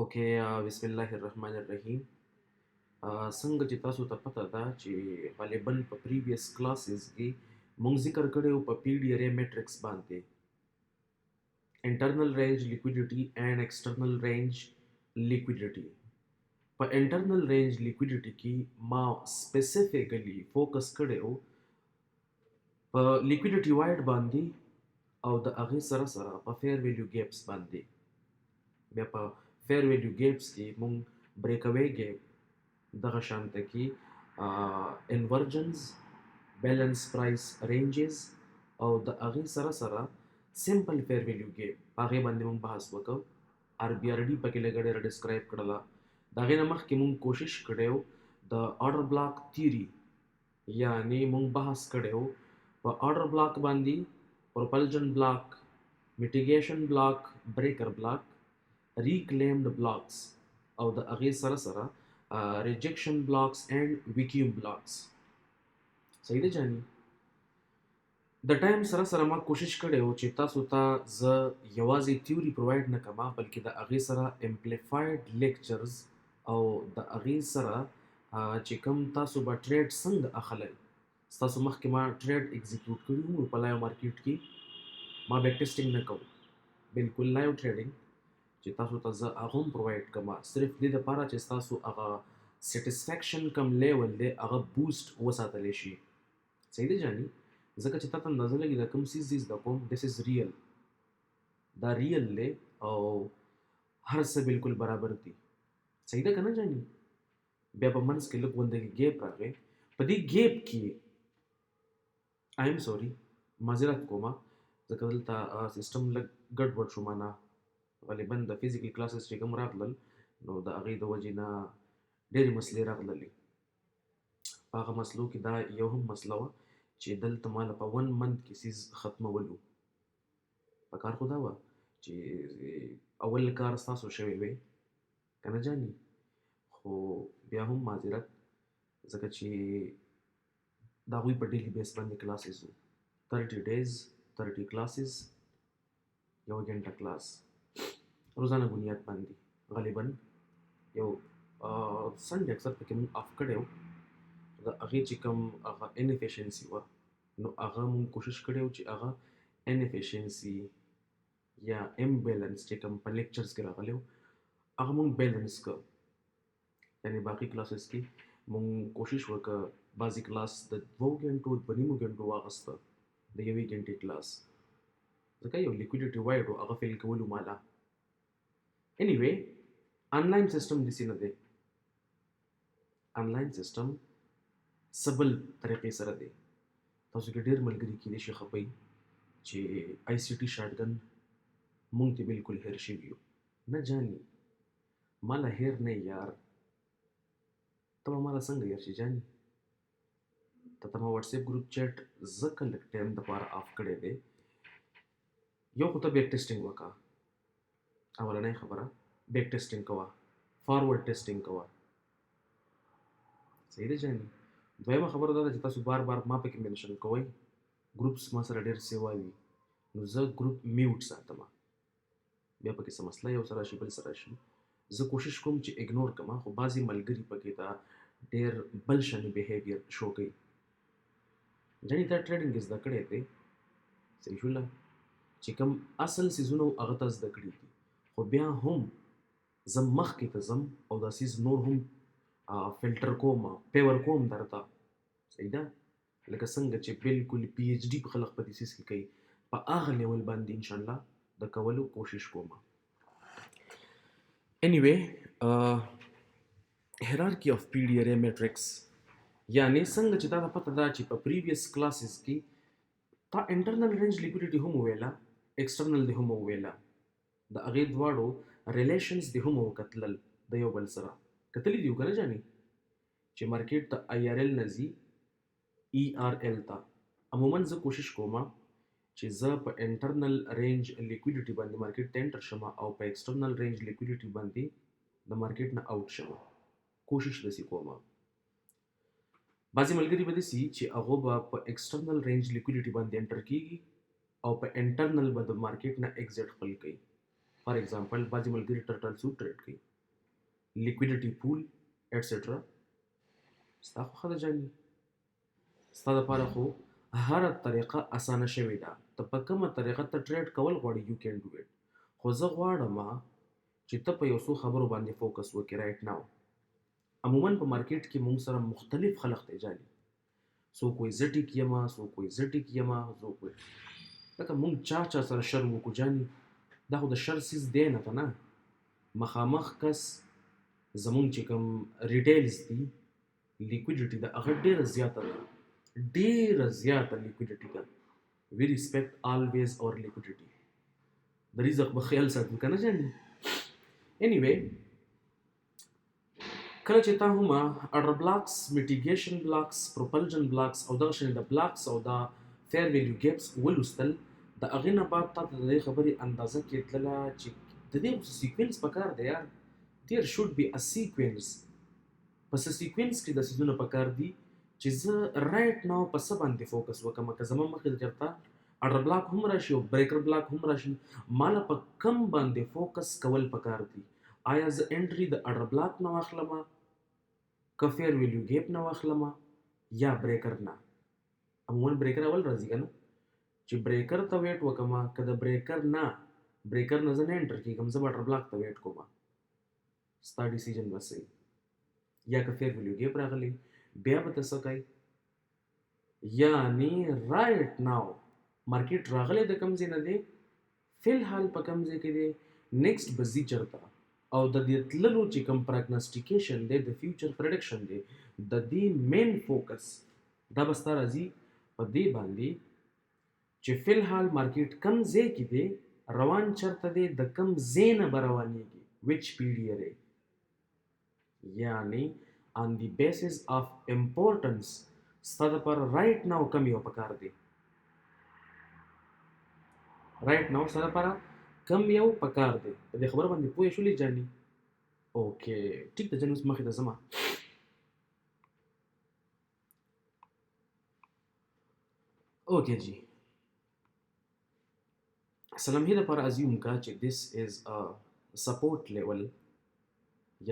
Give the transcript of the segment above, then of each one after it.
اوکې بسم الله الرحمن الرحیم. څنګه چې تاسو ته پته ده چې غالبا په پریویس کلاسز کې مونږ ذکر کړی په پی ډي ارے میټرکس باندې انټرنل رینج لیکویډیټي اینڈ ایکسټرنل رینج لیکویډیټي. په انټرنل رینج لیکویډیټي کې ما سپیسیفیکلی فوکس کړی په لیکویډیټي وایډ باندې او د هغې سره سره په فیر ویلیو ګیپس باندې. بیا په فیر ویلیو ګیپس کې مونږ بریک اوے ګیپ دغه شانته کې انورجنز بیلنس پرایس رینجز او د هغې سره سره سمپل فیر ویلیو ګیپ هغې باندې مونږ بحث وکړو. آر بی آر ډي پکې لږه ډېره ډسکرایب کړله. د هغې نه مخکې مونږ کوشش کړی د آرډر بلاک تیوري یعنې مونږ بحث کړی په آرډر بلاک باندې پروپلجن بلاک میټیګیشن بلاک بریکر بلاک reclaimed blocks او د هغې سره سره rejection blocks and vacuum blocks. صحیح ده جاني؟ د ټایم سره سره ما کوشش کړی و چې تاسو ته زه یوازې تیوري پرووایډ نه کما بلکې د هغې سره امپلیفاید لیکچرز او د هغې سره چې کوم تاسو به ټریډ څنګه اخلئ. ستاسو مخکې ما ټریډ ایگزیکیوټ کړي وو په لایو مارکیټ کې. ما بیک ټیسټینګ نه کوم، بالکل لایو ټریډینګ چې تاسو ته زه هغه هم پرووایډ کما صرف دې دپاره چې ستاسو هغه سیټسفیکشن کم لیول دی هغه بوسټ وساتلی شي. صحیح دی جاني؟ ځکه چې تا ته اندازه لګي دا کوم څیز زده کوم دس از ریل، دا ریل دی او هر څه بالکل برابر دي. صحیح ده که نه جاني؟ بیا په منځ کې لږ غوندې ګیپ راغی. په دې ګیپ کې آیم سوري معذرت کومه ځکه دلته سیسټم لږ ګډوډ شو. مانه غالبا د فزیکل کلاسز چې کوم راغلل نو د هغې د وجې نه ډېرې مسلې راغللې. په هغه مسلو کې دا یو هم مسله وه چې دلته ما له په 1 منت کې سیز ختمولو. په کار خو دا وه چې اول کار ستاسو شوی وی که نه جاني؟ خو بیا هم معذرت ځکه چې د هغوی په ډیلي بیس باندې کلاسز وو. 30 days 30 کلاسز، یو ګنټه کلاس روزانه بنیاد باندې. غالبا یو سنډې اکثر پکې مونږ آف کړی و. د هغې چې کوم هغه انفیشنسي وه نو هغه مونږ کوشش کړی و چې هغه انفیشنسي یا امبیلنس چې کوم په لیکچرز کې راغلی و هغه مونږ بیلنس کړ. یعنې باقي کلاسز کې مونږ کوشش وکړه بعضې کلاس د 2 ګنټو 2.5 ګنټو واغسته د 1 ګنټې کلاس ځکه یو لیکویډیټي وایډ و هغه فیل کولو مالا. anyway آنلاین سیسټم داسې نه دی. آنلاین سیسټم څه بل طریقې سره دی. تاسو کې ډېر ملګري کیدای شي خفئ چې آی سی ټي شاټګن مونږ ته بالکل هیر شوي یو. نه جاني، ما له هیر نه یار، ته به ما له څنګه هیر شي جاني؟ ته ما واټساپ ګروپ چیټ ځکه لږ ټایم دپاره آف کړی دی. یو خو ته بیک ټیسټینګ وکړه، اولنۍ خبره بیک ټیسټینګ کوه، فارورډ ټیسټینګ کوه. صحیح ده جاني؟ دویمه خبره دا ده چې تاسو بار بار ما پکې منشن کوئ ګروپس ما سره ډېر سیوا وي نو زه ګروپ میوټ ساتم. بیا پکې څه مسله یو سره شي بل سره شي زه کوشش کوم چې اګنور کړم. خو بعضې ملګري پکې دا ډېر بل شانې بیهیویر شو کوي. جاني تا ټریډینګ زده کړی دی، صحیح شوله، چې کوم اصل څیزونه هغه ته زده کړي دي، خو بیا هم زه مخکې ته ځم او دا څیز نور هم فلټر کوم، پیور کوم درته. صحیح ده؟ لکه څنګه چې بالکل پی ایچ ډي په خلق په دې څیز کې کوي په هغه لیول باندې انشاءالله د کولو کوشش کوم. anyway hierarchy of پی ډي ارے میټرکس یعنې څنګه چې تا ته پته ده چې په پریویس کلاسز کې تا انټرنل رینج لیکویډیټي هم وویله، ایکسټرنل دې هم وویله، د هغې دواړو ریلیشنز دې هم وکتلل د یو بل سره. کتلی دي که نه جاني؟ چې مارکیټ ته آی آر ایل نه ځي ای آر ایل ته. عموما زه کوشش کوم چې زه په انټرنل رینج لیکویډیټي باندې مارکیټ ته انټر شم او په ایکسټرنل رینج لیکویډیټي باندې د مارکیټ نه آوټ شم. کوشش داسې کوم. بعضې ملګري به داسې چې هغو به په ایکسټرنل رینج لیکویډیټي باندې انټر کېږي او په انټرنل به د مارکیټ نه ایگزیټ خپل کوي. فار ایگزامپل بعضې ملګري ټرټل سوټ ټریډ کوي، liquidity pool etc. ستا خو ښه ده جاني، ستا دپاره خو هره طریقه اسانه شوې ده. ته په کومه طریقه ته ټریډ کول غواړې یو کین ډو اټ. خو زه غواړم چې ته په یو څو خبرو باندې فوکس وکړې رایټ ناو. عموما په مارکیټ کې موږ سره مختلف خلق دی جاني، څوک وایي زه ټیک یم، څوک وایي زه ټیک یم، څوک وایي لکه موږ چا سره شر وکړو جاني، دا خو د شر څیز دی نه که نه. مخامخ کس زمونږ چې کوم ریټیلز دي لیکویډیټي ده هغه ډېره زیاته ده، ډېره زیاته لیکویډیټي ده. وی ریسپیکټ آلویز اور لیکویډیټي. د رزق به خیال ساتو که نه جاني. انیوی کله چې تا هم اډر بلاکس، میټیګیشن بلاکس، پروپلژن بلاکس او دغه شانې د بلاکس او د فیر ویلیو ګیپس ولوستل، د هغې نه بعد تا ته د دې خبرې اندازه کېدله چې د دې خو سیکوینس پکار دی یار. دیر شوډ بی ا سیکوینس. په څه سیکوینس کې د څیزونه پکار دي چې زه رایټ ناو په څه باندې فوکس وکړم. که زما مخکې د چېرته اډر بلاک هم راشي او بریکر بلاک هم راشي، ماله په کم باندې فوکس کول پکار دي. آیا زه انټري د اډر بلاک نه واخلم، که فیر ویلیو ګیپ نه واخلم، یا بریکر نه. عموما بریکر اول راځي که نه، چې بریکر ته ویټ وکړم، که د بریکر نه زه نه انټر کېږم، زه به اډر بلاک ته ویټ کوم. ستا ډیسیژن به صحیح. یا که فیر ویلیو ګیپ راغلی بیا به ته څه کوې. یعنې رایټ ناو مارکیټ راغلی د کوم ځای نه دی، فی الحال په کوم ځای کې دی، نیکسټ به ځي چېرته، او د دې تللو چې کوم پراګنوسټیکیشن دی، د فیوچر پریډکشن دی، د دې مین فوکس دا به ستا راځي په دې باندې چې فی الحال مارکیټ کم ځای کې دی، روان چېرته دی، د کم ځای نه به روانېږي، وچ پیډ یې. یعنې آن دی بیسس آف امپورټنس ستا دپاره رایټ ناو کم یو پکار دی. رایټ ناو ستا دپاره کم یو پکار دی. په دې خبره باندې پوه شولې جاني؟ اوکې ټیک ده جاني، اوس مخې ته ځمه. اوکې جی سلامي دپاره ازیوم کا چې this is a support level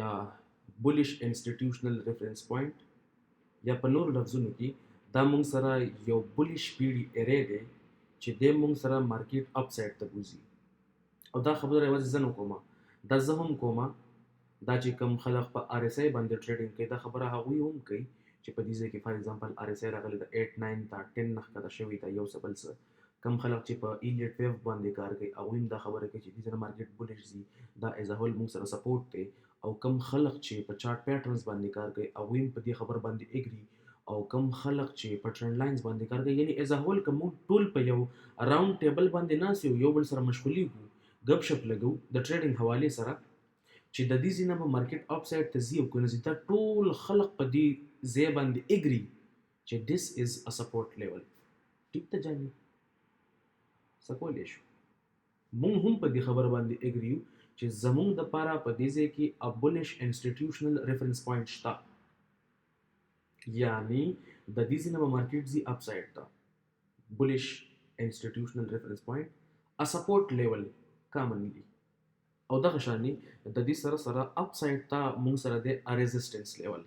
یا bullish institutional reference point، یا په نورو لفظونو کې دا مونږ سره یو bullish پیډ ایری دی چې دی مونږ سره مارکیټ اپ سایډ ته بوځي. او دا خبره یوازې زه نه کومه، دا زه هم کومه، دا چې کوم خلق په آر ایس آی باندې ټریډینګ کوي دا خبره هغوی هم کوي چې په دې ځای کې فار ایگزامپل آر ایس آی راغلی د 8 9 تا 10 نه ښکته شوی دا یو څه بل څه. کم خلک چې په ایلیټ ویو باندې کار کوي هغوی هم دا خبره کوي چې دې سره مارکیټ بولیش ځي، دا ایز ا هول موږ سره سپورټ دی. او کم خلک چې په چارټ پیټرنز باندې کار کوي هغوی هم په دې خبره باندې اګري، او کم خلک چې په ټرند لاینز باندې کار کوي. یعنی ایز ا هول که موږ ټول په یو راوند ټیبل باندې ناست یو، یو بل سره مشغولیږو، ګپ شپ لګو د ټریډینګ حوالې سره، چې د دې ځای نه به مارکیټ اپ سایډ ته ځي او که نه ځي، دا ټول خلق په دې ځای باندې اګري چې this is a support level. ټیک ته جاني څه کولی شو. مونږ هم په دې خبره باندې اګري یو چې زمونږ دپاره په دې ځای کې a bullish institutional reference point شته. یعنی د دې ځای نه به مارکیټ ځي اپ سایډ ته. bullish institutional reference point a support level commonly. او دغه شانې د دې سره سره اپ سایډ ته مونږ سره دی ا ریزسټنس لیول.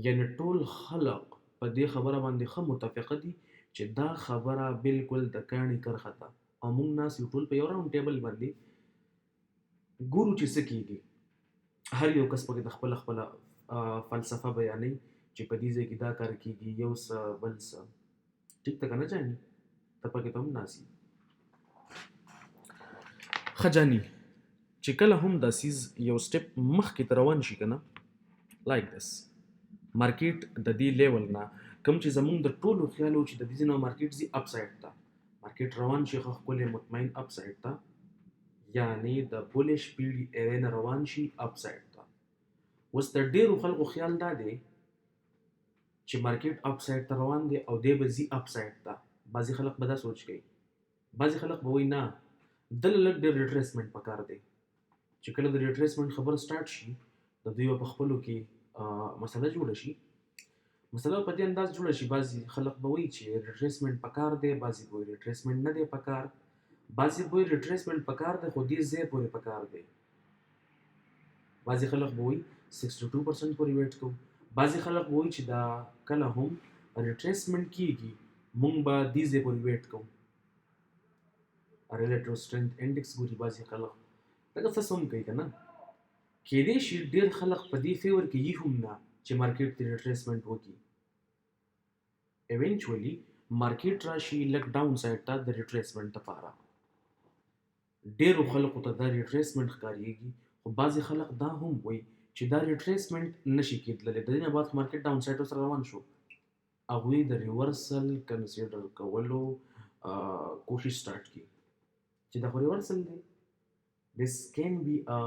یعنی ټول خلق په دې خبره باندې ښه متفقه دي چې دا خبره بالکل د کاڼي کرښه ده، او مونږ ناست یو ټول په یو راوند ټیبل باندې ګورو چې څه کېږي. هر یو کس پکې د خپله خپله فلسفه بیانوي چې په دې ځای کې دا کار کېږي، یو څه بل څه. ټیک ته که نه جاني؟ ته پکې ته هم ناست یې. ښه جاني چې کله هم دا سیز یو سټپ مخکې ته روان شي که نه، لایک دس مارکیټ د دې لیول نه کوم چې زمونږ د ټولو خیال و چې د دې ځای نه مارکیټ ځي اپ سایډ ته، مارکیټ روان شي ښه ښکلی مطمئن اپ سایډ ته، یعنې د بولیش پیډ ایرې نه روان شي اپ سایډ ته. اوس د ډېرو خلکو خیال دا دی چې مارکیټ اپ سایډ ته روان دی او دی به ځي اپ سایډ ته. بعضې خلک به دا سوچ کوي، بعضې خلک به وایي نه دله لږ ډېر ریټریسمنټ پکار دی، چې کله د ریټریسمنټ خبره سټارټ شي د دوی په خپلو کې مسله جوړه شي، مسله په دې انداز جوړه شي. بعضې خلک به وایي چې ریټریسمنټ پکار دی، بعضې به وایي ریټریسمنټ نه دی پکار، بعضې به وایي ریټریسمنټ پکار دی خو دې ځای پورې پکار دی. بعضې خلک به وایي 62% پورې ویټ کوو، بعضې خلک به وایي چې دا کله هم ریټریسمنټ کېږي موږ به دې ځای پورې ویټ کوو. ریلیټیو سټرنث انډیکس ګوري بعضې خلک دغه څه هم کوي که نه. کېدای شي ډېر خلک په دې فیور کې یي هم نه چې مارکیټ ته ریټریسمنټ وکړي. ایونچولی مارکیټ راشي لږ ډاون سایډ ته د ریټریسمنټ لپاره. ډېرو خلکو ته دا ریټریسمنټ ښکارېږي، خو بعضې خلک دا هم وایي چې دا ریټریسمنټ نشي کېدلی، د دې نه بعد مارکیټ ډاون سایډ سره روان شو. هغوی د ریورسل کنسیډر کولو کوشش سٹارټ کړي چې دا خو ریورسل دی. This can be a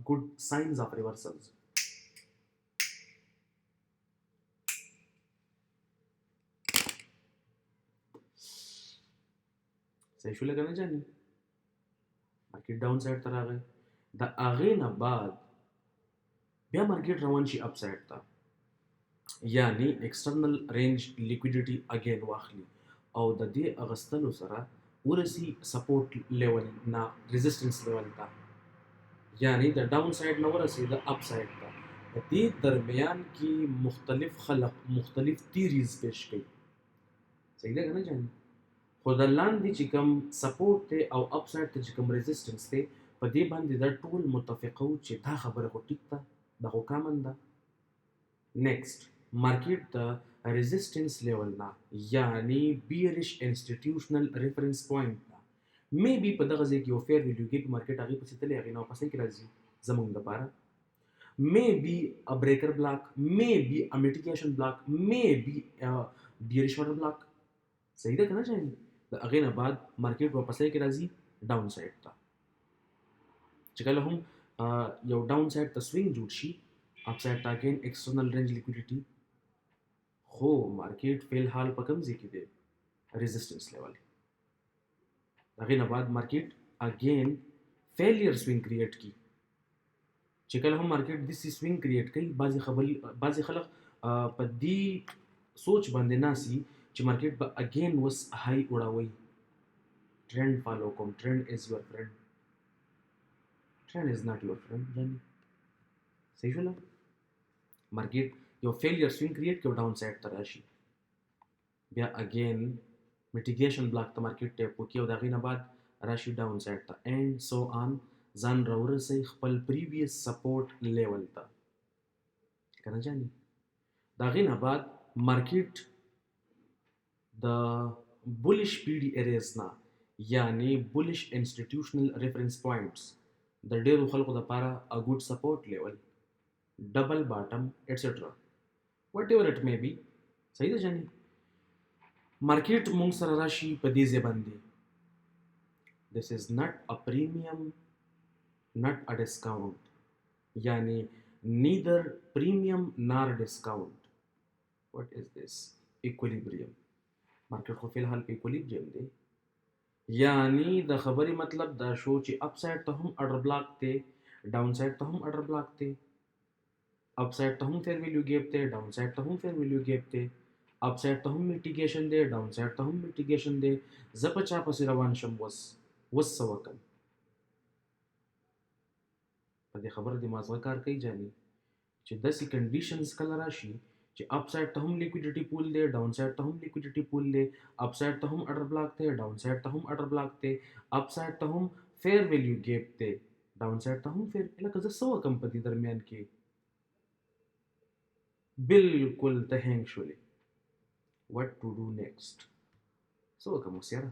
good signs of reversals. صحیح شو لګا نه جاني مارکیټ ډاون سایډ ته راغی، د هغې نه بعد بیا مارکیټ روان شي اپ سایډ ته، یعنی ایکسټرنل رینج لیکویډیټي اگین واخلي او د دې اغستلو سره ورسي سپورټ لیول نه ریزسټنس لیول ته، یعنی د ډاون سایډ نه ورسي د اپ سایډ ته. په دې درمیان کې مختلف خلق مختلف تیریز پیش کوي. صحیح ده که نه جاني؟ خو د لاندې چې کوم سپورټ دی او اپ سایډ ته چې کوم ریزسټنس دی په دې باندې دا ټول متفقه وو چې دا خبره خو ټیک ده، دا خو کامن ده. نیکسټ مارکیټ د ریزسټنس لیول نه یعنی بیرش انسټیټیوشنل ریفرنس پوینټ نه می بي په دغه ځای کې یو فیر ویلیو ګیپ مارکیټ هغې پسې تللی، هغې نه واپسۍ کې راځي زموږ دپاره. می بي ا بریکر بلاک، می بي ا میټیګیشن بلاک، می بي بیرش واټر بلاک. صحیح ده که نه جاني؟ د هغې نه بعد مارکیټ واپسۍ کې راځي ډاون سایډ ته. چې کله هم یو ډاون سایډ ته سوینګ جوړ شي اپ سایډ ته اګین ایکسټرنل رینج لیکویډیټي، خو مارکیټ فی الحال په کوم ځای کې دی؟ ریزسټنس لیول. هغې نه بعد مارکیټ اګین فیلیر سوینګ کریټ کی. چې کله هم مارکیټ داسې سوینګ کریټ کوي بعضې خلک په دې سوچ باندې ناسي چې مارکیټ به اګین اوس های وړوي. ټرینډ فالو کوم، ټرینډ از یور فرینډ، ټرینډ از ناٹ یور فرینډ جاني. صحیح شوله؟ مارکیټ یو فیلیر سوینګ کریټ کوي ډاون سایډ ته راشي، بیا اګین میټیګیشن بلاک ته مارکیټ ټیپ وکړي او د هغې نه بعد راشي ډاون سایډ ته اینډ سو آن ځان راورسوي خپل پریویس سپورټ لیول ته. که نه جاني؟ د هغې نه بعد مارکیټ د بولش پی ډي اریز نه یعنی بولش انسټیټیوشنل ریفرنس پوینټس د ډېرو خلکو دپاره ا ګوډ سپورټ لیول، ډبل باټم ایټسټرا وټ ایور اټ می بي. صحیح ده جاني؟ مارکیټ مونږ سره راشي په دې ځای باندې this is not a premium not a discount یعنی neither premium nor discount. what is this? equilibrium. مارکیټ خو فی الحال په equilibrium دی، یعنی د خبرې مطلب دا شو چې اپ سایډ ته هم اډر بلاک دی، ډاون سایډ ته هم اډر بلاک دی، اپ سایډ ته هم فیر ویلیو ګیپ دی، ډاون سایډ ته هم فیر ویلیو ګیپ دی، اپ سایډ ته هم میټیګیشن دی، ډاون سایډ ته هم میټیګیشن دی. زه په چا پسې روان شم؟ اوس څه وکړم؟ په دې خبره د مازغه کار کوي جاني چې داسې کنډیشنز کله راشي چې اپ سایډ ته هم لیکویډیټي پول دی، ډاون سایډ ته هم لیکویډیټي پول دی، اپ سایډ ته هم اډر بلاک دی، ډاون سایډ ته هم اډر بلاک دی، اپ سایډ ته هم فیر ویلیو ګیپ دی، ډاون سایډ ته هم فیر. لکه زه څه وکړم په دې درمیان کې؟ بالکل ته هینګ شولې. what to do next؟ څه وکړم اوس یاره؟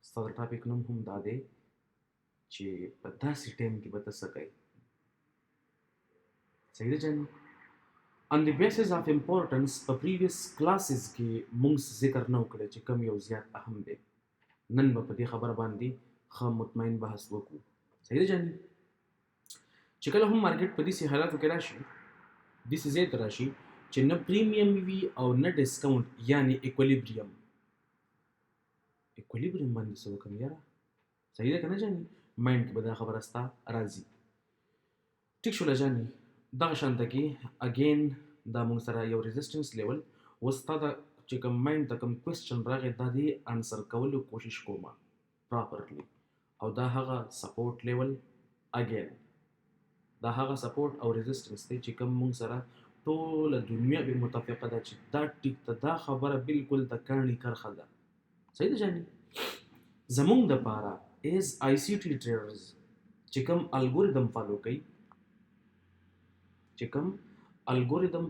ستا د ټاپک نوم هم دا دی چې په داسې ټایم کې به ته څه کوې. صحیح ده جاني؟ on the basis of importance په previous classes کې مونږ ذکر نه وکړی چې کوم یو زیات اهم دی. نن به په دې خبره باندې ښه مطمئن بحث وکړو. صحیح ده جاني؟ چې کله هم مارکیټ په داسې حالاتو کې راشي داسې ځای ته راشي چې نه پریمیم وي او نه ډسکاونټ یعنی ایکولیبریم. ایکولیبریم باندې څه وکړم یاره؟ صحیح ده که نه جاني؟ مایند کې به دا خبره ستا راځي. ټیک شوله جاني؟ دغه شانته کې اګین دا مونږ سره یو ریزسټنس لیول اوس ستا د چې کوم مایند ته کوم کوېسچن راغی دا دې انسر کولو کوشش کومه پراپرلی او دا هغه سپورټ لیول اګین دا هغه سپورټ او ریزिस्टنس دی چې کوم مونږ سره ټول دنیا به متفقه ده چې دا ټیک ته دا خبره بالکل د کاڼي کرخه ده. صحیح ده جاني. زمونږ د پاره از آی سی ټي ټریډرز چې کوم الګوریدم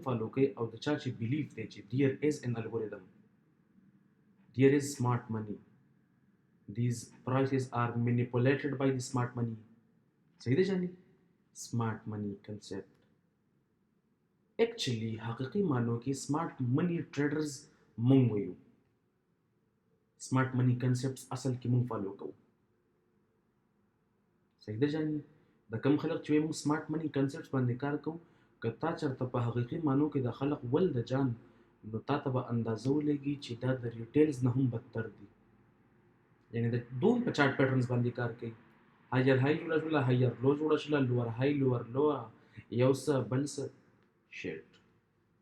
فالو کوي او د چا چې بیلیف دی چې there is an algorithm, there is smart money, these prices are manipulated by the smart money. صحیح ده جاني. smart money concept actually حقیقی معنو کې smart money traders مونږ ویو. smart money concepts اصل کې مونږ فالو کوو. صحیح ده جاني. د کم خلق چې مونږ smart money concepts باندې کار کوو که تا چرته په حقیقي معنو کې د خلق ول د جان نو تا ته به اندازه ولګي چې دا د ریټیلز نه هم بدتر دي. یعنی د دوم په چارت پیټرنز باندې کار کوي. هایر های جوړه شوله، هایر لو جوړه شوله، لوور های لوور لو، یو څه بل څه شیټ.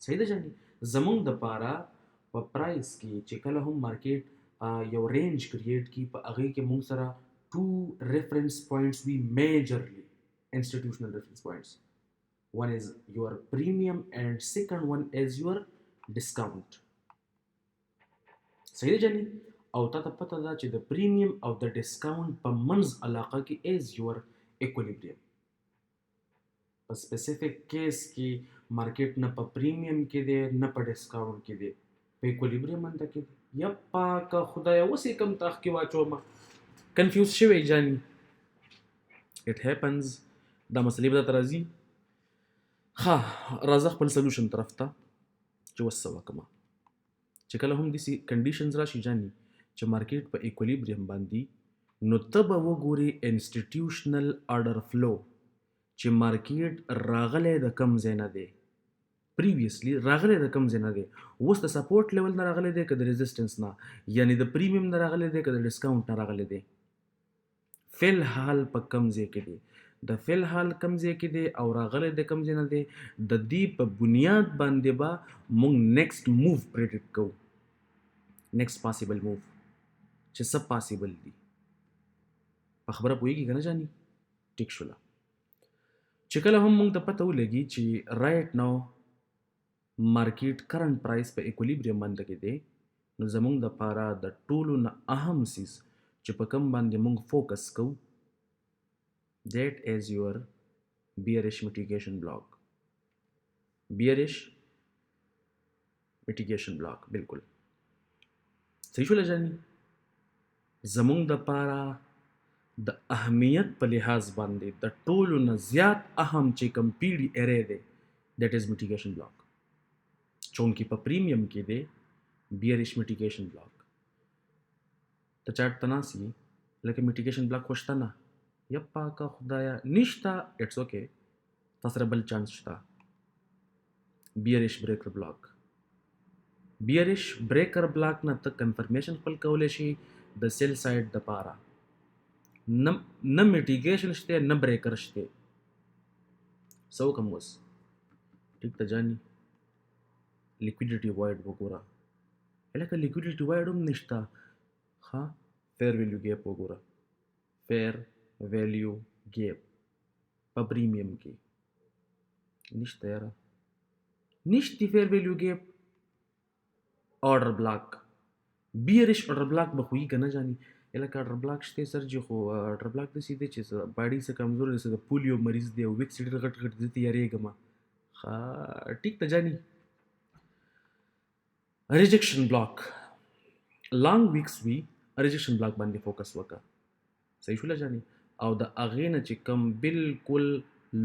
صحیح ده جاني. زمونږ د پاره په پرایس کې چې کله هم مارکیټ یو رینج کریټ کی په هغه کې مونږ سره 2 reference points we majorly institutional reference points. One is your premium and second one is your discount. صحیح ده جاني. او تا ته پته ده چې د پریمیم او د ډسکاونټ په منځ علاقه کې از یور اکولیبریم. په سپیسیفیک کیس کې مارکیټ نه په پریمیم کې دی نه په ډسکاونټ کې دی، په اکولیبریم باندې کې دی. یپا که خدایا اوس یې کم تاخ کې واچوم کنفیوز شوی جاني. اټ هیپنز. دا مسلې به درته راځي. ښه راځه خپل سلوشن طرف ته چې اوس څه وکړمه. چې کله هم داسې کنډیشنز راشي جاني چې مارکیټ په ایکولیبریم باندې نو ته به وګورې انسټیټیوشنل آرډر فلو چې مارکیټ راغلی د کم ځای نه دی، پریویسلی راغلی د کم ځای نه دی، اوس د سپورټ لیول نه راغلی دی که د ریزिस्टنس نه، یعنی د پریمیم نه راغلی دی که د ډسکاونټ نه راغلی دی. فی الحال په کم ځای کې دی، د فی الحال کم ځای کې دی او راغلی د کم ځای نه دی. د دې په بنیاد باندې به مونږ نیکسټ موو پریډکټ کوو، نیکسټ پاسیبل موو چې څه پاسیبل دي. په خبره پوهېږي که نه جاني؟ ټیک شوله. چې کله هم موږ ته پته ولګي چې رایټ ناو مارکیټ کرنټ پرایس په ایکولیبریم باندې کې دی نو زموږ دپاره د ټولو نه اهم سیز چې په کوم باندې موږ فوکس کوو that is your bearish mitigation block. bearish mitigation block بالکل صحیح شوله جاني. زمونږ دپاره د اهمیت په لحاظ باندې د ټولو نه زیات اهم چې کوم پیډي ایری دی دیٹ از میټیګیشن بلاک. چونکې په پریمیم کې دی بیریش میټیګیشن بلاک. ته چارټ ته ناسي لکه میټیګیشن بلاک خو شته نه، یپا که خدایا نشته اټس اوکې، تا سره بل چانس شته. بیریش بریکر بلاک. بیریش بریکر بلاک نه ته کنفرمیشن خپل کولی شي د سیل سایډ دپاره. نه میټیګیشن شته نه بریکر شته. څه وکړم اوس؟ ټیک ته جاني. لیکویډیټي وایډ وګوره. لکه لیکویډیټي وایډ هم نشته. ښه فیر ویلیو ګیپ وګوره. فیر ویلیو ګیپ په پریمیم کې نشته یاره، نشته فیر ویلیو ګیپ. آرډر بلاک بیریش آرډر بلاک به خو یې که نه جاني. لکه آرډر بلاک شته سر جي، خو آرډر بلاک داسې دی چې باډي څه کمزور دی، څه د پولیو مریض دی او ویکس ډېر غټ غټ زه تیارېږم. ښه ټیک ته جاني. ریجیکشن بلاک لانګ ویکس وي، ریجیکشن بلاک باندې فوکس وکړه. صحیح شوله جاني. او د هغې نه چې کوم بالکل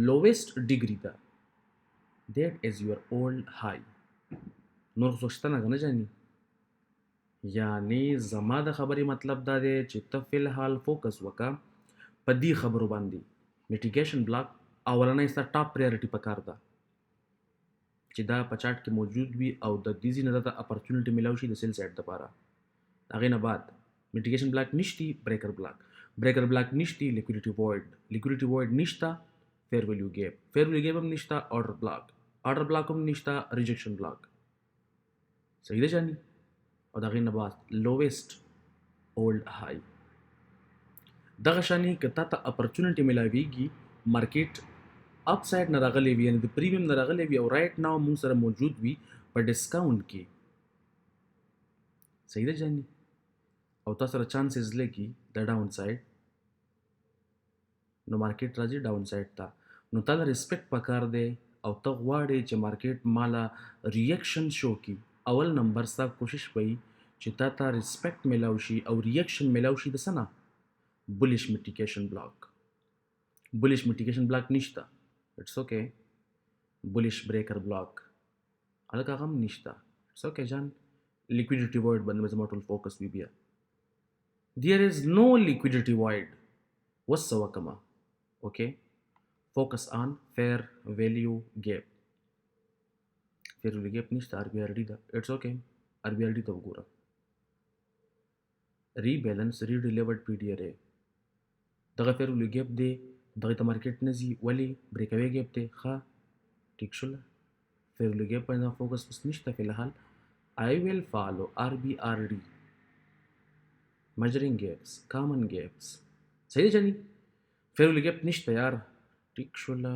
لویسټ ډیګري ده دیٹ از یور اولډ های. نور خو شته نه که نه جاني. یعنی زما د خبرې مطلب دا دی چې ته فی الحال فوکس وکړه په دې خبرو باندې. میټیګیشن بلاک اولنی ستا ټاپ پریارټي پکار ده چې دا په چارټ کې موجود وي او د دې ځای نه درته اپرچونټي میلاو شي د سیل سایډ دپاره. هغې نه بعد میټیګیشن بلاک نشتی، بریکر بلاک. بریکر بلاک نشتی، لیکویډیټي وایډ. لیکویډیټي وایډ نشته، فیر ویلیو ګیپ. فیر ویلیو ګیپ هم نشته، آرډر بلاک. آرډر بلاک هم نشته، ریجیکشن بلاک. صحیح ده جاني. او د هغې نه بعد لویسټ اولډ های. دغه شانې که تا ته اپرچونټي میلاویږي مارکیټ اپ سایډ نه راغلی وي یعنی د پریمیم نه راغلی وي او رایټ ناو موږ سره موجود وي په ډسکاونټ کې. صحیح ده جاني؟ او تاسو سره چانسز لګي د ډاون سایډ، نو مارکیټ راځي ډاون سایډ ته، نو تا ته ریسپیکټ پکار دی او ته غواړې چې مارکیټ مالا ریاکشن شو کی. اول نمبر ستا کوشش وي چې تا ته ریسپیکټ میلاو شي او ریاکشن میلاو شي د سنه بولیش میټیکیشن بلاک. بولیش میټیکیشن بلاک نشته، اټس اوکے. بولیش بریکر بلاک الګ هغه هم نشته، اټس اوکے جان. لیکویډیټي وایډ باندې زما ټول فوکس وی بیا. There is no liquidity void whatsoever. Okay, focus on fair value gap. Fair value gap نشته RBRD ده. It's okay. RBRD ته وګوره. Rebalance redelivered PDRA. دغه fair value gap دی، دغه ته مارکیټ نه ځي ولی بریکوي ګیپ دی. ښه ټیک شوله. fair value gap باندې فوکس بس نشته فی الحال. I will follow RBRD. measuring gaps, common gaps. صحیح دی جانی؟ fair value gap نشته یار. ټیک شوله.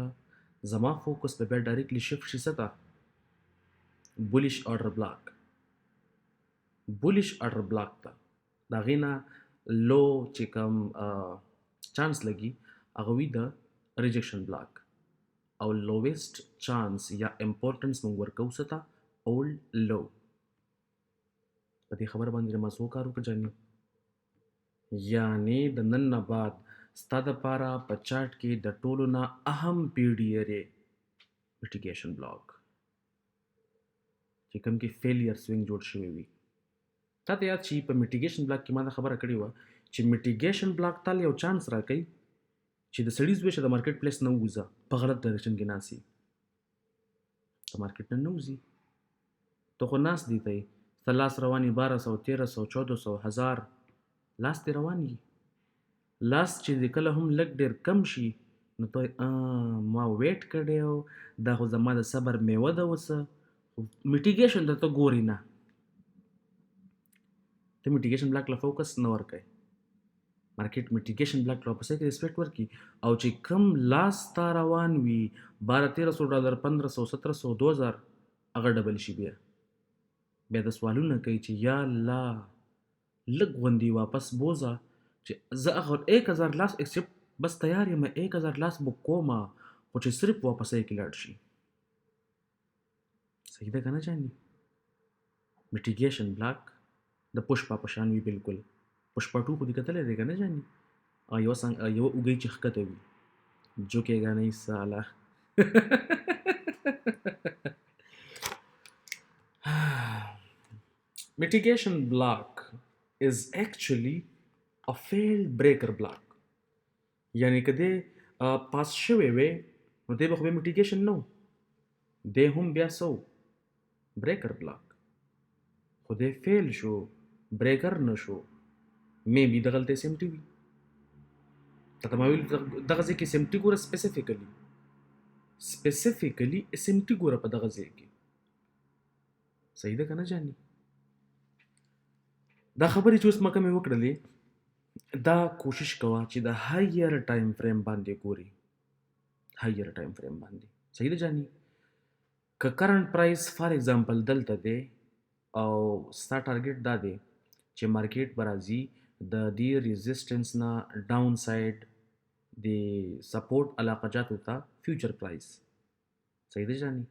زما فوکس به بیا ډایرکټلی شفت شي څه ته؟ بولیش آرډر بلاک. بولیش آرډر بلاک ته د هغې نه لو چې کوم چانس لګي هغه وي د ریجکشن بلاک، او لویسټ چانس یا امپورټنس موږ ورکوو څه ته؟ اولډ لو. په دې خبره باندې ما څو کار وکړه جاني؟ یعنې د نن نه بعد ستا دپاره په چارټ کې د ټولو نه اهم PDRA میټیګیشن بلاک چې کوم کې فیلیر سوینګ جوړ شوی وي. تا ته یاد شي په میټیګیشن بلاک کې ما دا خبره کړې وه چې میټیګیشن بلاک تل یو چانس راکوي چې د سړي زوی شه د مارکیټ پلیس نه ووځه، په غلط ډایرکشن کې ناسي، د مارکیټ نه ووځي. ته خو ناست دی ته ستا لاس روان یي 1200 1300 1400 1000 لاس دې روان یي. لاس چې د کله هم لږ ډېر کم شي نو ته ما ویټ کړی و، دا خو زما د صبر میوه ده اوسه. میټیګیشن ته ته ګورې نه، ته میټیګیشن بلاک له فوکس نه ورکوې. مارکیټ میټیګیشن بلاک له پسې کې ریسپیکټ ورکړي او چې کم لاس تا روان وي $1200 $1500 $1700 $2000 هغه ډبل شي. بیا د سوالونه کوي چې یا الله لږ غوندې واپس بوځه چې زه هغه 1000 لاس ایکسپټ بس تیار یم 1000 لاس بک کومه خو چې صرف واپسې کې لاړ شي. صحیح ده که نه جاني؟ میټیګیشن بلاک د پشپا په شان وي بالکل. پشپا 2 خو دې کتلی دی که نه جاني؟ یوه اوږۍ چې ښکته وي جوکېږه نه ساله. Mitigation block is actually a failed breaker block. یعنی که دی پاس شوی وی نو دی به خو بیا میټیګیشن نه و، دی هم بیا څه و؟ بریکر بلاک. خو دی فیل شو، بریکر نه شو. می بي دغلته اس ام ټي وي. ته ما ویل دغه ځای کې اس ام ټي ګوره سپیسیفیکلی اس ام ټي ګوره په دغه ځای کې. صحیح ده که نه جاني؟ دا خبرې چې اوس ما کومې وکړلې دا کوشش کوه چې د هایر ټایم فریم باندې ګوري. هایر ټایم فریم باندې. صحیح ده جاني؟ که کرنٹ پرایس فار ایگزامپل دلته دی او ستا ټارګټ دا دی چې مارکیټ به راځي د دې ریزسټنس نه ډاون سایډ د سپورټ علاقه جاتو ته فیوچر پرایس. صحیح ده جاني؟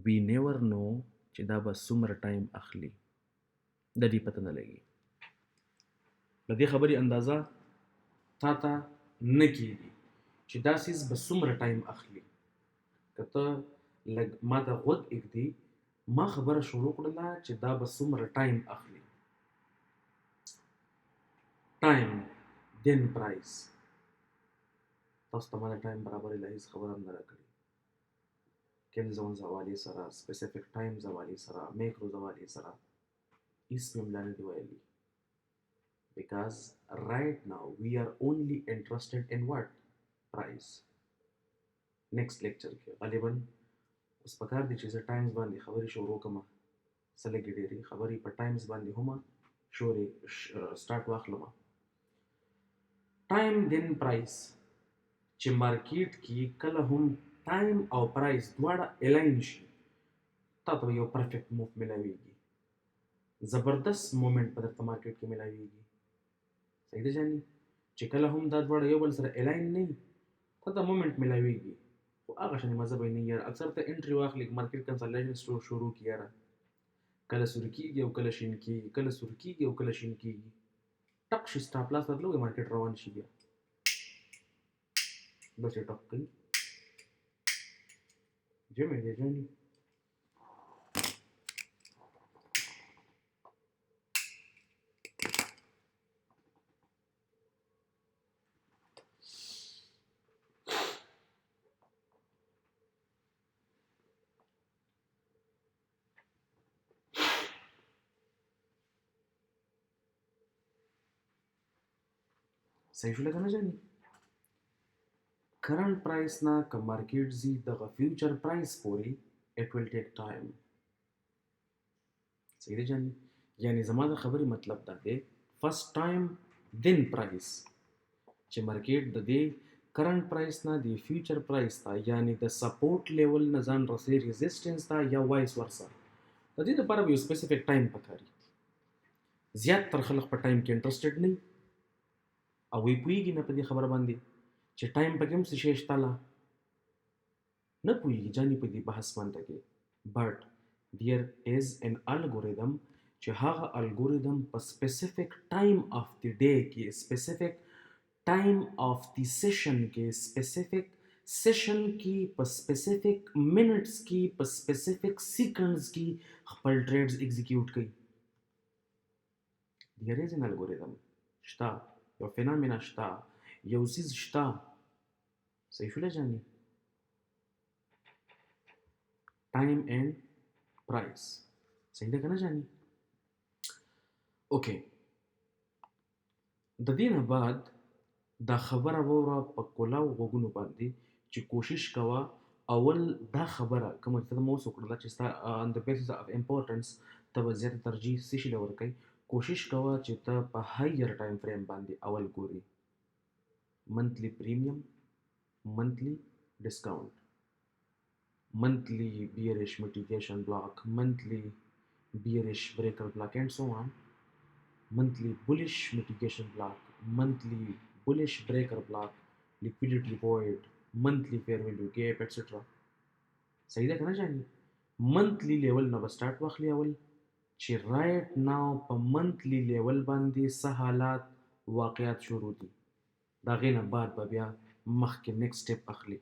وی نیور نو چې دا به څومره ټایم اخلي، د دې پته نه لګي. له دې خبرې اندازه تا ته نه کېږي چې دا څیز به څومره ټایم اخلي. که ته لږ ما ته غوږ ایږدي ما خبره شروع کړله چې دا به څومره ټایم اخلي. ټایم دین پرایس. تاسو ته ما د ټایم برابرې له هېڅ خبره هم نه راکړې. کیل زون زوالي سره سپیسیفیک ټایم زوالي سره میکرو زوالي سره هېڅ مې ملا نه دي ویلي. Because right now we are only interested in what? Price. Next lecture کې غالبا اوس پکار دي چې زه ټایمز باندې خبرې شروع کړم. څه لږې ډېرې خبرې په ټایمز باندې هم سټارټ واخلم. ټایم دین پرایس چې مارکیټ کې کله هم ټایم او پرایس دواړه الاین شي تا ته یو پرفیکټ موو ملاویږي زبردست مومنټ په درته مارکیټ کې ملاویږي صحیح ده جاني چې کله هم دا دواړه یو بل سره الاین نه وي تا ته مومنټ ملاویږي خو هغه شانې مزه به یې نه یاره اکثر ته انټري واخلي مارکیټ کنسلټیشن شروع کړي یاره کله سور کېږي او کله شین کېږي کله سور کېږي او کله شین کېږي ټک شي سټاپ لاس بدلو مارکیټ روان شي بیا بس یې ټک کوي جمع دی جاني صحیح شو لکه نه جاني کرنٹ پرایس نه که مارکیټ ځي دغه فیوچر پرایس پورې اټ ویل ټیک ټایم صحیح دی جاني یعنی زما د خبرې مطلب دا دی فرست ټایم دین پرایس چې مارکیټ د دې کرنٹ پرایس نه د فیوچر پرایس ته یعنی د سپورټ لیول نه ځان رسي ریزिस्टेंस ته یا وایس ورسا د دې لپاره یو سپیسیفیک ټایم پکاري زیات تر خلک په ټایم کې انټرېسټډ نه او وی پوهیږي نه په دې خبره باندې چې ټایم پکې هم څه شی شته لا نه پوهیږي جاني په دې بحث باندې کې بټ there is an algorithm چې هغه الګوریدم په سپیسیفیک ټایم اف دی ډے کې سپیسیفیک ټایم اف دی سیشن کې سپیسیفیک سیشن کې په سپیسیفیک منټس کې په سپیسیفیک سیکنډز کې خپل ټریډز ایگزیکیوټ کوي there is an algorithm شته یو فینامنا شته یو څیز شته صحیح شوله جاني ټایم اینڈ پرایس صحیح ده که نه جاني اوکې د دې نه بعد دا خبره ووره په کلاو غوږونو باندې چې کوشش کوه اول دا خبره کومه چې ته مو اوس وکړله چې ستا on the basis of importance ته به زیاته ترجیح څه شي له ورکوي کوشش کوه چې ته په هایر ټایم فریم باندې اول ګوري منتلی پریمیم منتلی ډسکاونټ monthly bearish mitigation block, monthly bearish breaker block, and so on. Monthly bullish mitigation block, monthly bullish breaker block, liquidity void, monthly fair value gap, etc. صحیح ده که نه جاني منتلی لیول نه به سټارټ واخلي اول چې رایټ ناو په منتلی لیول باندې څه حالات واقعیت شروع دي د هغې نه بعد به بیا مخکې نیکسټ سټیپ اخلي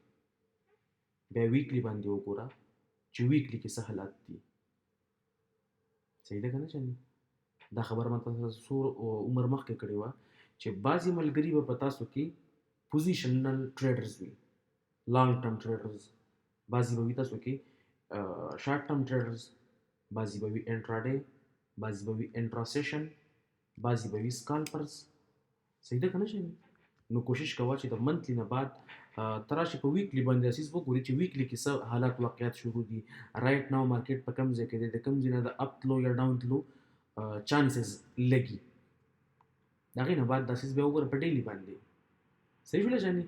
بیا ویکلی باندې وګوره چې ویکلی کې څه حالات دي صحیح ده که نه جاني دا خبره ما تاسو څو عمر مخکې کړې وه چې بعضې ملګري به په تاسو کې پوزیشنل ټریډرز وي لانګ ټرم ټریډرز بعضې به وي تاسو کې شارټ ټرم ټریډرز بعضې به وي انټراډے بعضې به وي انټرا سیشن بعضې به وي سکالپرز صحیح ده که نه جاني نو کوشش کوه چې د منتلی نه بعد ته راشي په ویکلی باندې اساس وګوري چې ویکلی کې څه حالات واقعیت شروع دي رایټ ناو مارکیټ په کم ځای کې دی د کم ځای نه د اپ تلو یا ډاون تلو چانسز لګي د هغې نه بعد دا اساس بیا وګوره په ډیلي باندې صحیح شوله جاني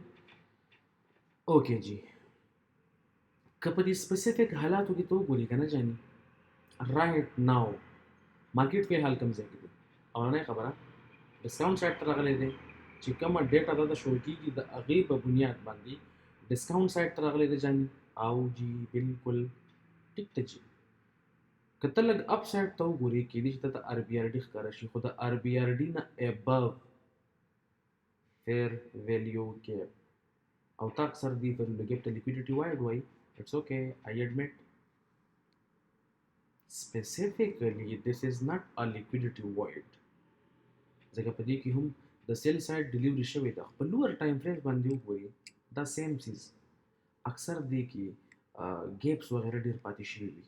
اوکې جی که په دې سپیسیفیک حالاتو کې ته وګوري که نه جاني رایټ ناو مارکیټ فی الحال کم ځای کې دی اولنۍ خبره ډسکاونټ سایډ ته راغلی دی چې کومه ډیټا دا شو کېږي د هغې په بنیاد باندې ډسکاونټ سایډ ته راغلی دی جاني او جی بالکل ټیک ته جي که ته لږ اپ سایډ ته وګورې کېدای شي ته ته آر بي آر ډي ښکاره شي خو د آر بي آر ډي نه ابو فیر ویلیو ګیپ او تا اکثر دې فیر ویلیو ګیپ ته لیکویډیټي وایډ وایي اټس اوکے آئی ایډمٹ specifically this is not a liquidity void ځکه په دې کې هم د سیل سایډ ډیلیوري شوې ده په لوور ټایم فریم باندې وګورئ دا سیم چیز اکثر دې کې ګیپس وغیره ډېر پاتې شوي وي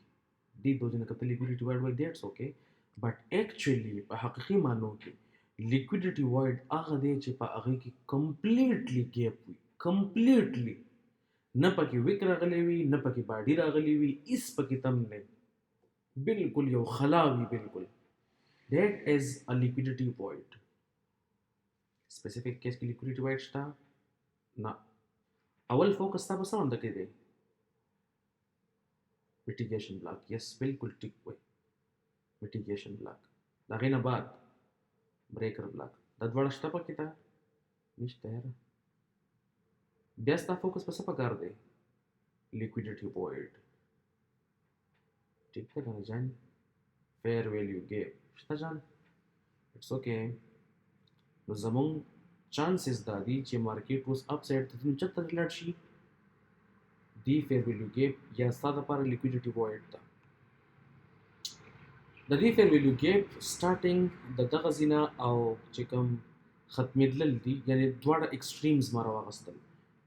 دې دوجه نه کته لیکویډیټي وایډ وایي دیټس اوکے بټ ایکچولی په حقیقي معنو کې لیکویډیټي وایډ هغه دی چې په هغې کې کمپلیټلی ګیپ وي کمپلیټلی نه پکې ویک راغلی وي نه پکې باډي راغلی وي هېڅ پکې تم نه بالکل یو خلا وي بالکل that is a liquidity void specific case کې liquidity void شته نه اول فوکس تا په څه باندې کې دی؟ میټیګیشن بلاک. یس بالکل ټیک وای. میټیګیشن بلاک. د هغې نه بعد بریکر بلاک. دا دواړه شته پکې ته؟ نشته یاره. بیا ستا فوکس په څه پکار دی؟ لیکویډیټي وایډ. ټیک ده که نه جان؟ فیر ویلیو ګیپ شته جان؟ اټس اوکې. نو زمونږ چانسز دا دي چې مارکیټ اوس اپ سایډ ته ځي، نو چېرته لاړ شي؟ دی فیر ویلیو ګیپ یا ستا دپاره لیکویډیټي وایډ ده. د دې فیر ویلیو ګیپ سټارټینګ د دغه ځینه او چې کوم ختمېدلل دي، یعنې دواړه ایکسټریمز ما راواغستل،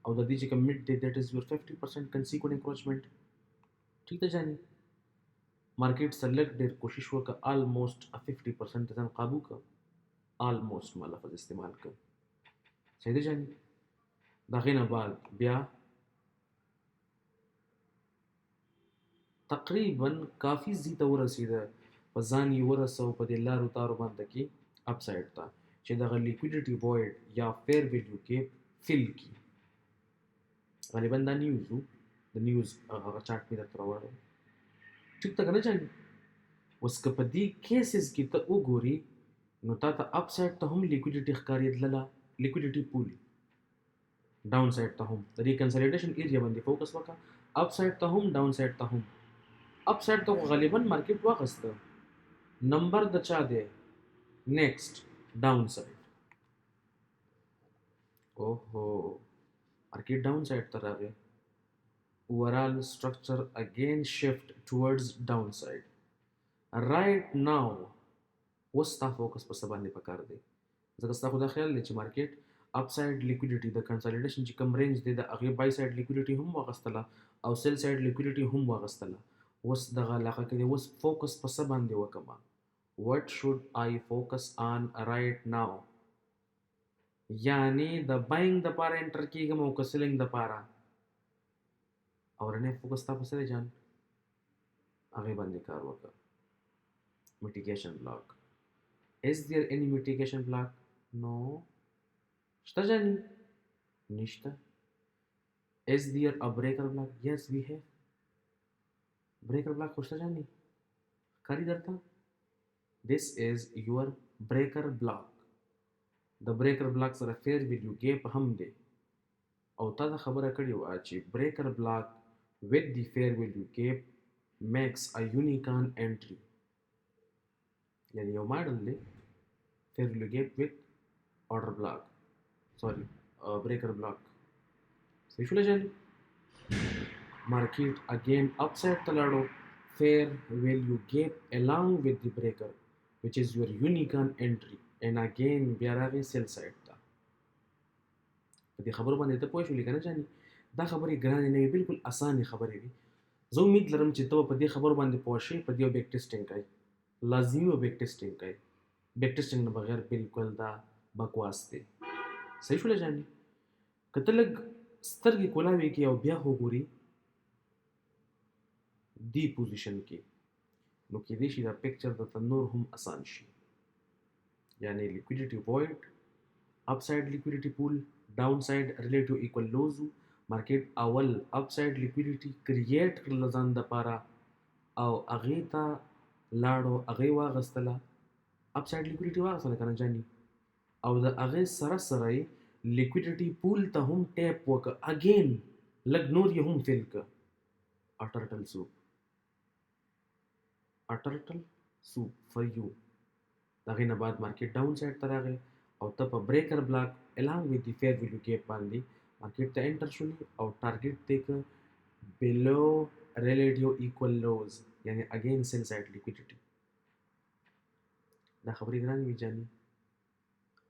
او د دې چې کوم مډ دی دیټ از یور 50% کنسیکوینټ انکروچمنټ. ټیک ده جانې؟ مارکیټ څه لږ ډېر کوشش وکړه، آلموسټ 50% ته ځان قابو کړه. آلموسټ ما لفظ استعمال کړ. صحیح ده جانې؟ د هغې نه بعد بیا تقریبا کافي ځي ته ورسېده، په ځان یې ورسو په دې لارو تارو باندې کې اپ سایډ ته، چې دغه لیکویډیټي وایډ یا فیر ویلیو ګیپ فل کي. غالبا دا نیوز و، د نیوز هغه چارټ مې درته راوړی. ټیک ده که نه جانې؟ اوس که په دې کیسز کې ته وګورې نو تا ته اپ سایډ ته هم لیکویډیټي ښکارېدله، لیکویډیټي پول. ډاون سایډ ته هم د دې کنسلیډیشن ایریا باندې فوکس وکړه، اپ سایډ ته هم ډاون سایډ ته هم. اپ سایډ ته خو غالبا مارکیټ واخیسته، نمبر د چا دی؟ نیکسټ ډاون سایډ. اوهو مارکیټ ډاون سایډ ته راغی. اوورال structure again shift towards downside. Right now اوس ستا فوکس په څه باندې پکار دی؟ ځکه ستا خو دا خیال دی چې مارکیټ اپ سایډ لیکویډیټي د کنسلیډیشن چې کوم رینج دی د هغې بای سایډ لیکویډیټي هم واغستله او سیل سایډ لیکویډیټي هم واغستله. اوس دغه علاقه کې دی، اوس فوکس په څه باندې وکړمه؟ what should I focus on right now؟ یعنې د باینګ دپاره انټر کېږم او که سیلینګ دپاره؟ اورنی فوکس تا په څه دی جان؟ هغې باندې کار وکړه. میټیګیشن بلاک. Is there any mitigation block? No. شته جانې؟ نشته. Is there a breaker block? Yes we have. breaker block خو شته جانې؟ ښکاري درته؟ This is your breaker block. د breaker block سره fair value gap هم دی، او تا دا خبره کړې وه چې breaker block with the fair value gap makes a unicorn entry. یعنی یو ماډل دی fair value gap with order block breaker block. صحیح شوله جانې؟ مارکیټ اگین اپ سایډ ته لاړو، fair value gap along with the breaker which is your unicorn entry and again بیا راغی سیل سایډ ته. په دې خبرو باندې ته پوه شولې که نه جانې؟ دا خبرې ګرانې نه وي، بالکل اسانې خبرې وي. زه امید لرم چې ته به په دې خبرو باندې پوه شې، په دې به بیک ټیسټینګ کوې، لازمي به بیک ټیسټینګ کوې. بیک ټیسټینګ نه بغیر بالکل دا بکواس دی. صحیح شوله جانې؟ که ته لږ سترګې کولاوې کړې او بیا وګورې دې پوزیشن کې، نو کېدای شي دا پکچر درته نور هم اسان شي. یعنې لیکویډیټي وایډ، اپ سایډ لیکویډیټي پول، ډاون سایډ ریلیټیو ایکول لوز و. مارکیټ اول اپ سایډ لیکویډیټي کریټ کړله ځان دپاره او هغې ته لاړو، هغې واغستله، اپ سایډ لیکویډیټي واغستله که نه جانې؟ او د هغې سره سره یې لیکویډیټي پول ته هم ټیپ وکړه، اګین لږ نور یې هم فیل کړه. ټرټل سوپ فار یو. د هغې نه بعد مارکیټ ډاون سایډ ته راغی او ته په بریکر بلاک الانګ وذ دی فیر ویلیو ګیپ باندې مارکیټ ته انټر شولې او ټارګیټ دی که بلو ریلیټیو ایکول لوز، یعنې اګین سیل سایډ لیکویډیټي. دا خبرې ګرانې وي جانې؟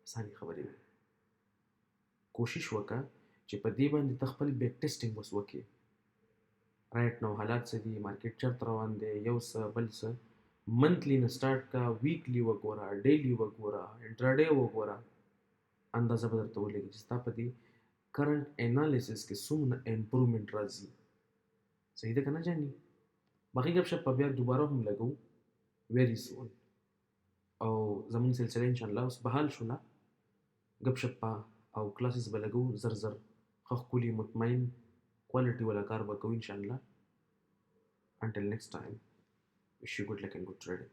اسانې خبرې وي. کوشش وکړه چې په دې باندې ته خپل بیک ټیسټینګ اوس وکړې. رایټ نو حالات څه دي، مارکیټ چېرته روان دی، یو څه بل څه. منتلی نه سټارټ کا، ویکلی وګوره، ډیلی وګوره، انټراډے وګوره، اندازه به درته ولګي چې ستا په دې کرنټ انالیسس کې څومره امپرومنټ راځي. صحیح ده که نه جانې؟ باقي ګپ شپ به بیا دوباره هم لګو ویری سون، او زمونږ سلسله انشاءالله اوس بحال شوله. ګپ شپ او کلاسز به لګو زر زر. خخولي مطمئن quality ولا كاربا كوين شان الله. Until next time, wish you good luck and good trading.